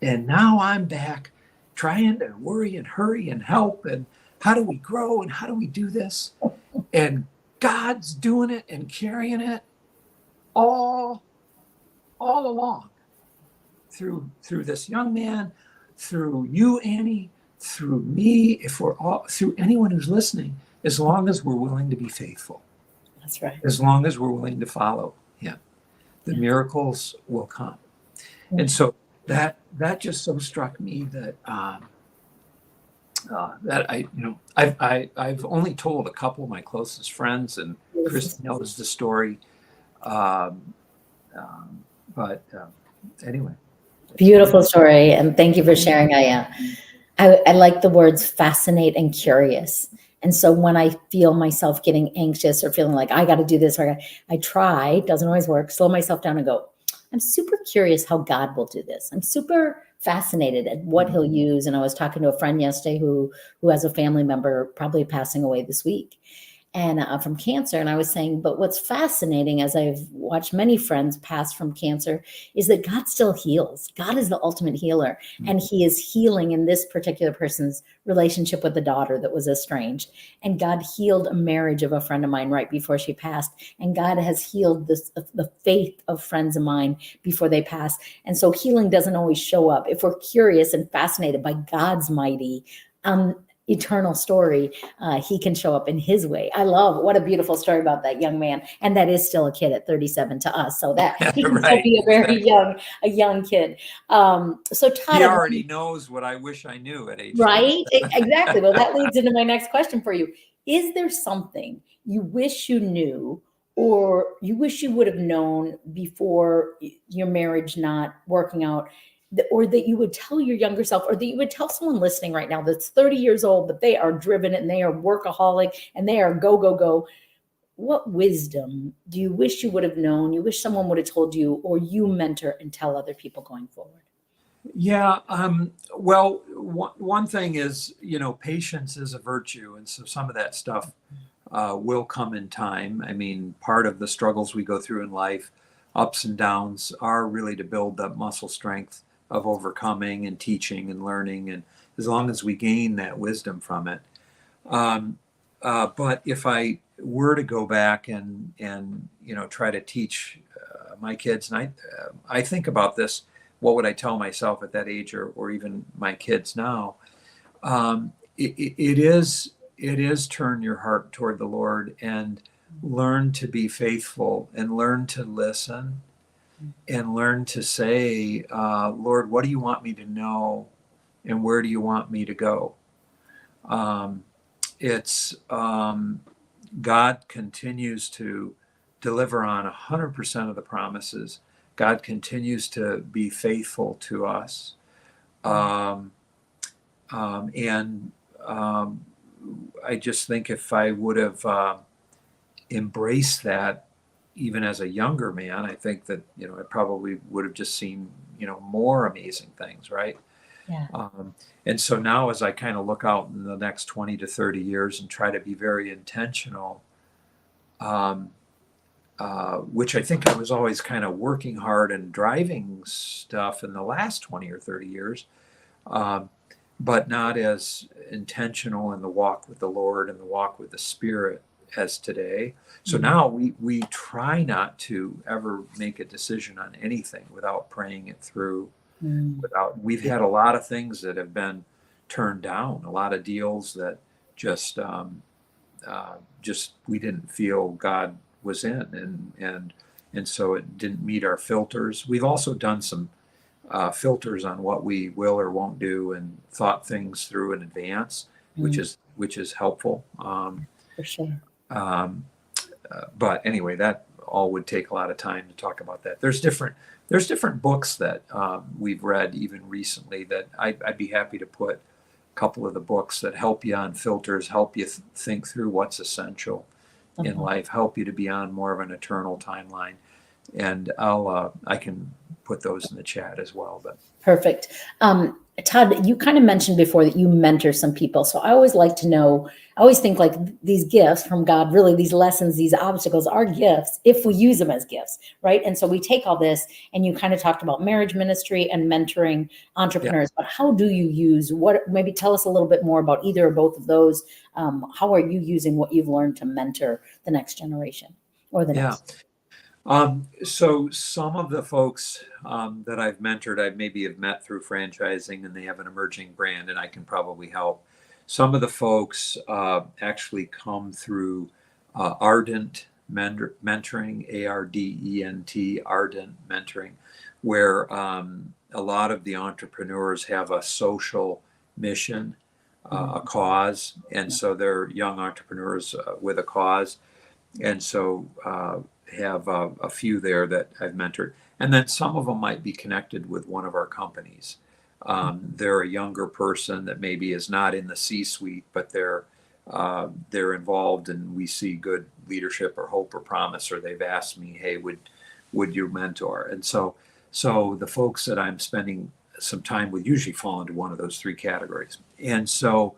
And now I'm back trying to worry and hurry and help. And how do we grow? And how do we do this? And God's doing it and carrying it all along through this young man, through you, Annie, through me, if we're all, through anyone who's listening, as long as we're willing to be faithful. That's right. As long as we're willing to follow him, the miracles will come. And so that just so struck me that I've only told a couple of my closest friends, and Chris knows the story. Anyway. Beautiful story, and thank you for sharing. I like the words fascinate and curious. And so when I feel myself getting anxious or feeling like I got to do this, or I try, doesn't always work, slow myself down and go, I'm super curious how God will do this. I'm super fascinated at what he'll use. And I was talking to a friend yesterday who has a family member probably passing away this week, and from cancer. And I was saying, but what's fascinating, as I've watched many friends pass from cancer, is that God still heals. God is the ultimate healer. And he is healing in this particular person's relationship with the daughter that was estranged. And God healed a marriage of a friend of mine right before she passed. And God has healed the faith of friends of mine before they passed. And so healing doesn't always show up. If we're curious and fascinated by God's mighty, eternal story, he can show up in his way. I love, what a beautiful story about that young man. And that is still a kid at 37 to us. So that he can still be a very young kid. So Todd, he already knows what I wish I knew at age 30. Right? Exactly. Well, that leads into my next question for you. Is there something you wish you knew, or you wish you would have known before your marriage not working out, or that you would tell your younger self, or that you would tell someone listening right now that's 30 years old, but they are driven and they are workaholic and they are go, go, go? What wisdom do you wish you would have known, you wish someone would have told you, or you mentor and tell other people going forward? Yeah. Well, one thing is, patience is a virtue. And so some of that stuff will come in time. I mean, part of the struggles we go through in life, ups and downs, are really to build that muscle strength of overcoming and teaching and learning. And as long as we gain that wisdom from it. But if I were to go back and try to teach my kids, and I think about this, what would I tell myself at that age, or even my kids now? It is turn your heart toward the Lord and learn to be faithful and learn to listen and learn to say, Lord, what do you want me to know, and where do you want me to go? God continues to deliver on 100% of the promises. God continues to be faithful to us. And I just think if I would have embraced that even as a younger man, I think that, I probably would have just seen, more amazing things, right? Yeah. And so now as I kind of look out in the next 20 to 30 years and try to be very intentional, which I think I was always kind of working hard and driving stuff in the last 20 or 30 years, but not as intentional in the walk with the Lord and the walk with the Spirit as today. So now we try not to ever make a decision on anything without praying it through. We've had a lot of things that have been turned down, a lot of deals that just we didn't feel God was in, and so it didn't meet our filters. We've also done some filters on what we will or won't do, and thought things through in advance, which is helpful. For sure. But anyway, that all would take a lot of time to talk about that. There's different books that we've read even recently that I'd be happy to put couple of the books that help you on filters, help you think through what's essential in life, help you to be on more of an eternal timeline. And I can put those in the chat as well. But perfect. Todd, you kind of mentioned before that you mentor some people. So I always like to know, I always think like these gifts from God, really these lessons, these obstacles are gifts if we use them as gifts, right? And so we take all this, and you kind of talked about marriage ministry and mentoring entrepreneurs, but how do you use maybe tell us a little bit more about either or both of those. How are you using what you've learned to mentor the next generation or the next? So some of the folks that I've mentored, I maybe have met through franchising, and they have an emerging brand, and I can probably help. Some of the folks actually come through Ardent Mentoring, ARDENT, Ardent Mentoring, where a lot of the entrepreneurs have a social mission, a cause, and so they're young entrepreneurs with a cause. And so have a few there that I've mentored. And then some of them might be connected with one of our companies. They're a younger person that maybe is not in the C-suite, but they're involved, and we see good leadership or hope or promise, or they've asked me, hey, would you mentor? And so the folks that I'm spending some time with usually fall into one of those three categories. And so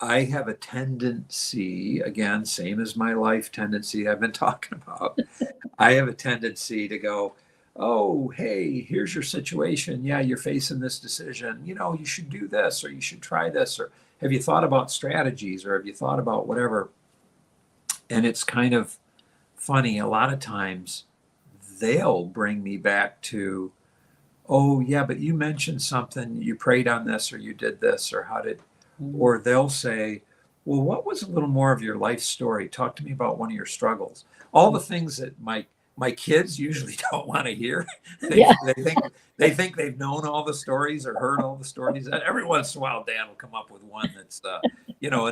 I have a tendency, again, same as my life tendency I've been talking about. I have a tendency to go, oh, hey, here's your situation. Yeah, you're facing this decision. You should do this, or you should try this, or have you thought about strategies, or have you thought about whatever? And it's kind of funny. A lot of times they'll bring me back to, oh, yeah, but you mentioned something, you prayed on this, or you did this, or or they'll say, well, what was a little more of your life story? Talk to me about one of your struggles. All the things that my kids usually don't want to hear. They think they've known all the stories or heard all the stories. And every once in a while, Dad will come up with one that's a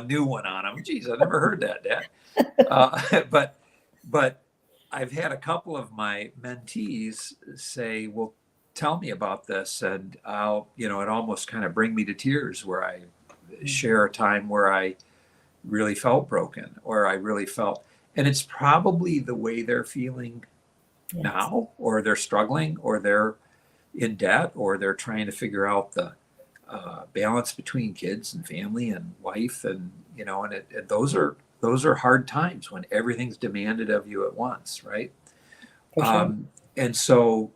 new one on them. Geez, I've never heard that, Dad. But I've had a couple of my mentees say, well, tell me about this. And it almost kind of bring me to tears, where I share a time where I really felt broken, or I really felt, and it's probably the way they're feeling now, or they're struggling, or they're in debt, or they're trying to figure out the balance between kids and family and wife, and those are hard times when everything's demanded of you at once, right? For sure. And so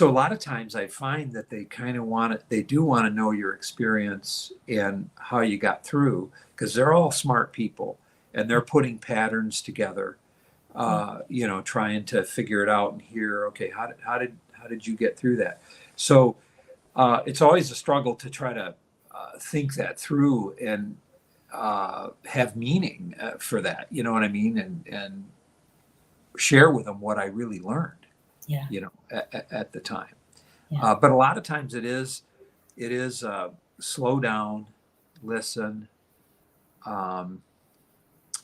a lot of times I find that they kind of they do want to know your experience and how you got through, because they're all smart people, and they're putting patterns together, trying to figure it out and hear, okay, how did you get through that? So it's always a struggle to try to think that through and have meaning for that, you know what I mean? And share with them what I really learned. At the time. But a lot of times it is slow down, listen,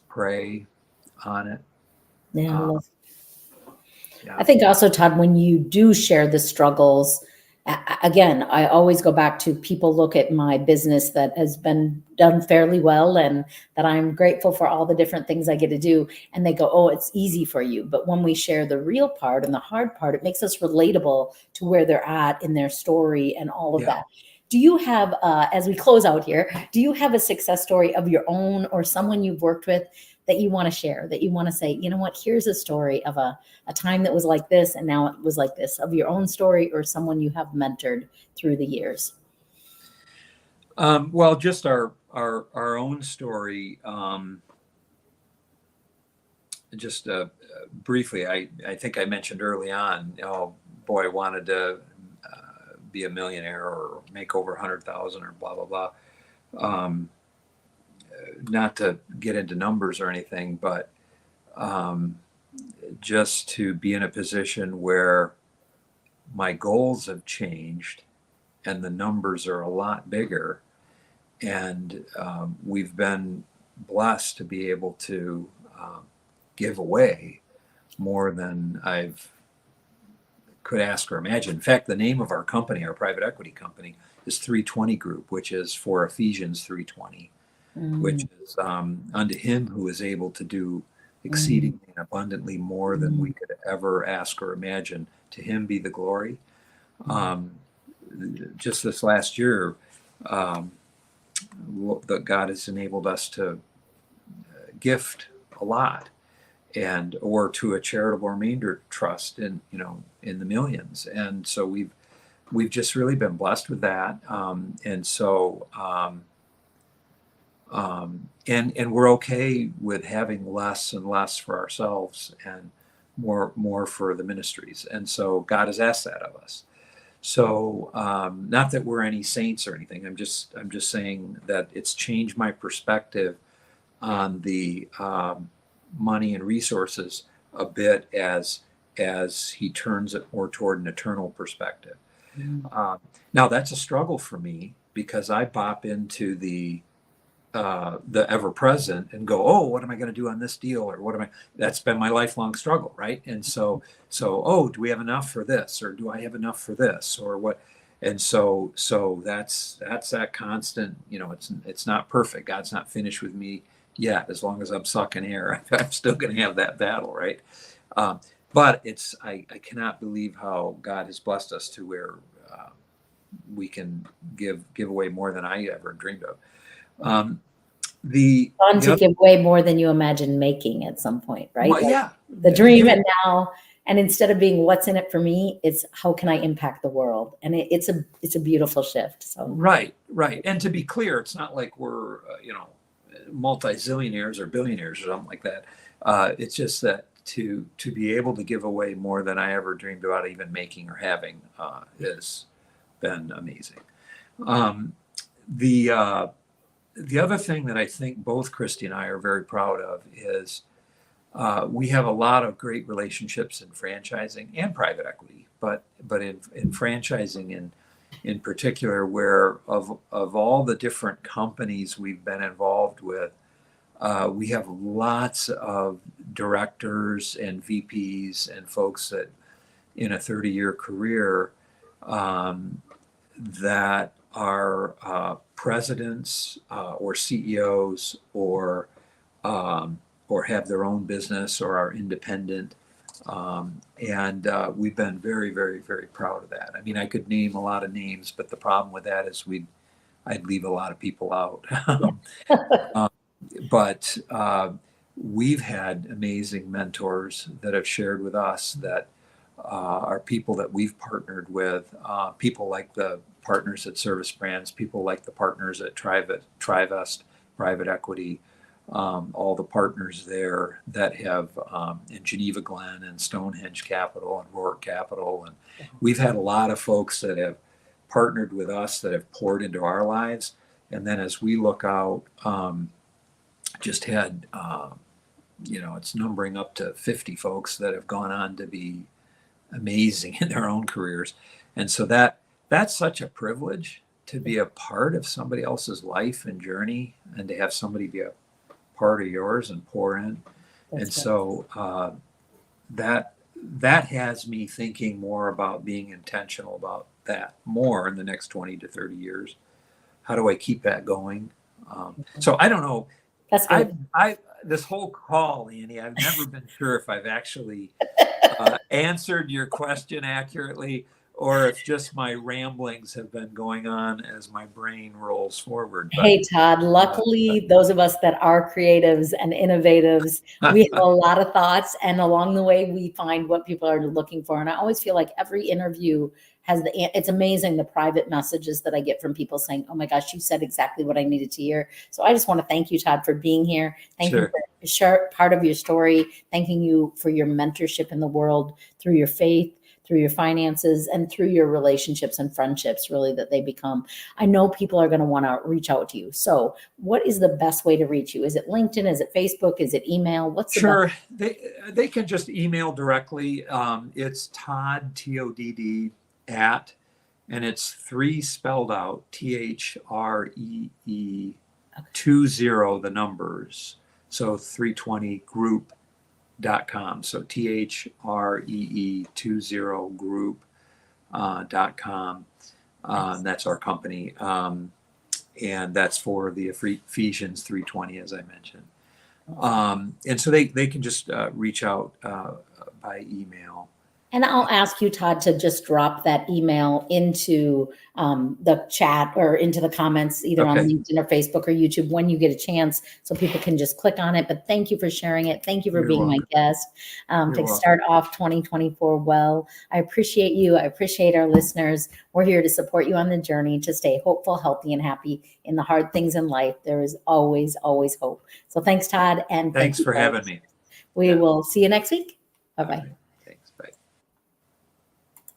pray on it. I think also, Todd, when you do share the struggles, again, I always go back to, people look at my business that has been done fairly well, and that I'm grateful for all the different things I get to do. And they go, oh, it's easy for you. But when we share the real part and the hard part, it makes us relatable to where they're at in their story and all of that. Do you have, as we close out here, do you have a success story of your own, or someone you've worked with that you want to share, that you want to say, you know what, here's a story of a time that was like this, and now it was like this, of your own story, or someone you have mentored through the years? Well, just our own story. Just briefly, I think I mentioned early on, oh boy, I wanted to be a millionaire or make over 100,000 or blah, blah, blah. Not to get into numbers or anything, but just to be in a position where my goals have changed and the numbers are a lot bigger. And we've been blessed to be able to give away more than I've could ask or imagine. In fact, the name of our company, our private equity company, is 320 Group, which is for Ephesians 3:20, which is unto him who is able to do exceedingly and abundantly more than we could ever ask or imagine. To him be the glory. Just this last year, that God has enabled us to gift a lot, and or to a charitable remainder trust in the millions, and so we've just really been blessed with that, and so and we're okay with having less and less for ourselves and more for the ministries, and so God has asked that of us. So not that we're any saints or anything. I'm just saying that it's changed my perspective on the money and resources a bit as he turns it more toward an eternal perspective. Now that's a struggle for me because I bop into the ever present and go, oh, what am I going to do on this deal, or what am I? That's been my lifelong struggle, right? And so oh, do we have enough for this, or do I have enough for this, or what? And so that's that constant. It's not perfect. God's not finished with me yet. As long as I'm sucking air, I'm still going to have that battle, right? But I cannot believe how God has blessed us to where we can give away more than I ever dreamed of. Fun to give away more than you imagine making at some point, right? Well, yeah. The dream and now, and instead of being what's in it for me, it's how can I impact the world? And it's a beautiful shift. So right. And to be clear, it's not like we're multi-zillionaires or billionaires or something like that. It's just that to be able to give away more than I ever dreamed about even making or having has been amazing. The other thing that I think both Christy and I are very proud of is we have a lot of great relationships in franchising and private equity, but in franchising in particular, where of all the different companies we've been involved with, we have lots of directors and VPs and folks that in a 30-year career that are presidents or CEOs or have their own business or are independent. And we've been very, very, very proud of that. I mean, I could name a lot of names, but the problem with that is I'd leave a lot of people out. But we've had amazing mentors that have shared with us that are people that we've partnered with, people like the partners at Service Brands, people like the partners at Trivest Private Equity, all the partners there that have in Geneva Glen and Stonehenge Capital and Rourke Capital. And we've had a lot of folks that have partnered with us that have poured into our lives. And then as we look out, just had, it's numbering up to 50 folks that have gone on to be amazing in their own careers. And so that's such a privilege to be a part of somebody else's life and journey, and to have somebody be a part of yours and pour in. And so that has me thinking more about being intentional about that more in the next 20 to 30 years. How do I keep that going? So I don't know. That's good. I this whole call, Annie, I've never been sure if I've actually answered your question accurately, or if just my ramblings have been going on as my brain rolls forward. But, hey, Todd, luckily, those of us that are creatives and innovatives, we have a lot of thoughts, and along the way, we find what people are looking for. And I always feel like every interview has it's amazing the private messages that I get from people saying, oh my gosh, you said exactly what I needed to hear. So I just want to thank you, Todd, for being here. Thank you for sharing part of your story. Thanking you for your mentorship in the world through your faith, through your finances, and through your relationships and friendships, really, that they become. I know people are going to want to reach out to you. So what is the best way to reach you? Is it LinkedIn? Is it Facebook? Is it email? What's the best? They can just email directly. It's Todd, TODD, @ and it's 3 spelled out, THREE 20, the numbers. So 320 group three20group.com. So THREE20group.com. That's our company. And that's for the Ephesians 3:20, as I mentioned. And so they can just reach out by email. And I'll ask you, Todd, to just drop that email into the chat or into the comments, either on Okay. LinkedIn or Facebook or YouTube when you get a chance, so people can just click on it. But thank you for sharing it. Thank you for You're being my welcome. guest You're to welcome. start off 2024 well. I appreciate you. I appreciate our listeners. We're here to support you on the journey to stay hopeful, healthy, and happy in the hard things in life. There is always, always hope. So thanks, Todd. And Thanks thank you, for having folks. me. We Yeah. will see you next week. Bye-bye. Okay.